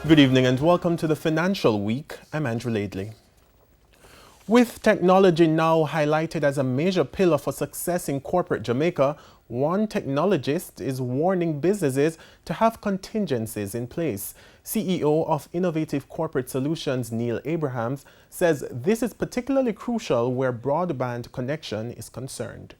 Good evening and welcome to the Financial Week. I'm Andrew Laidley. With technology now highlighted as a major pillar for success in corporate Jamaica, one technologist is warning businesses to have contingencies in place. CEO of Innovative Corporate Solutions, Neil Abrahams, says this is particularly crucial where broadband connection is concerned.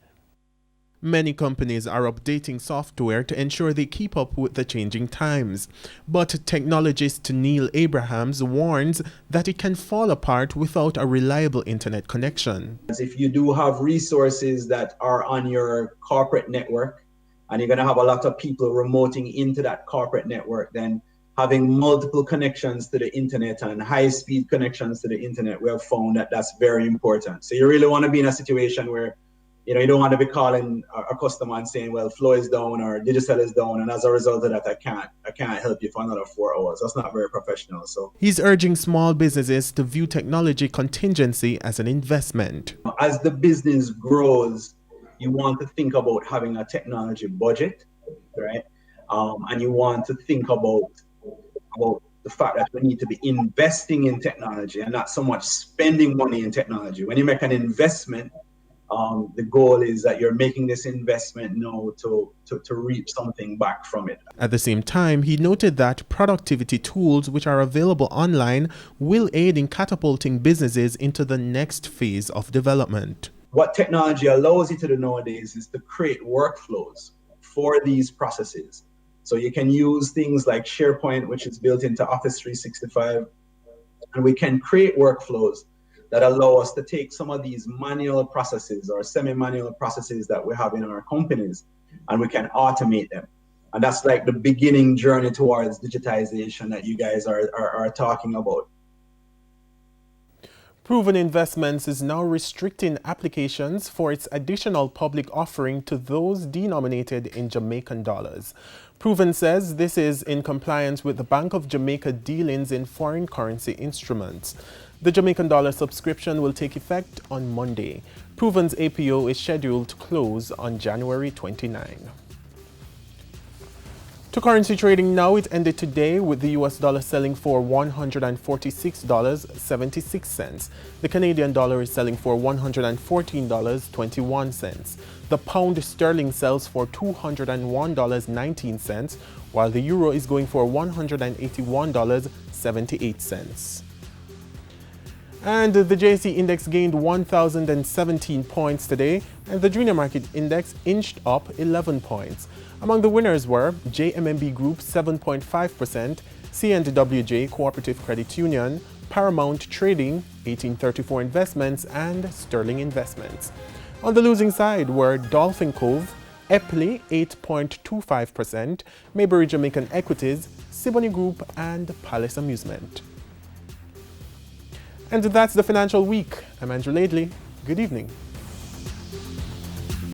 Many companies are updating software to ensure they keep up with the changing times. But technologist Neil Abrahams warns that it can fall apart without a reliable internet connection. If you do have resources that are on your corporate network and you're going to have a lot of people remoting into that corporate network, then having multiple connections to the internet and high-speed connections to the internet, we have found that that's very important. So you really want to be in a situation where you don't want to be calling a customer and saying, well, flow is down or digital is down, and as a result of that, I can't help you for another 4 hours. That's not very professional. So he's urging small businesses to view technology contingency as an investment. As the business grows, you want to think about having a technology budget, right? And you want to think about the fact that we need to be investing in technology and not so much spending money in technology. When you make an investment, the goal is that you're making this investment now to reap something back from it. At the same time, he noted that productivity tools which are available online will aid in catapulting businesses into the next phase of development. What technology allows you to do nowadays is to create workflows for these processes. So you can use things like SharePoint, which is built into Office 365, and we can create workflows that allow us to take some of these manual processes or semi-manual processes that we have in our companies, and we can automate them. And that's like the beginning journey towards digitization that you guys are talking about. Proven Investments is now restricting applications for its additional public offering to those denominated in Jamaican dollars. Proven says this is in compliance with the Bank of Jamaica dealings in foreign currency instruments. The Jamaican dollar subscription will take effect on Monday. Proven's APO is scheduled to close on January 29. To currency trading now, it ended today with the US dollar selling for $146.76. The Canadian dollar is selling for $114.21. The pound sterling sells for $201.19, while the euro is going for $181.78. And the JSE index gained 1,017 points today, and the junior market index inched up 11 points. Among the winners were JMMB Group 7.5%, CNWJ Cooperative Credit Union, Paramount Trading, 1834 Investments, and Sterling Investments. On the losing side were Dolphin Cove, Epley 8.25%, Maybury Jamaican Equities, Siboney Group, and Palace Amusement. And that's the Financial Week. I'm Andrew Laidley. Good evening.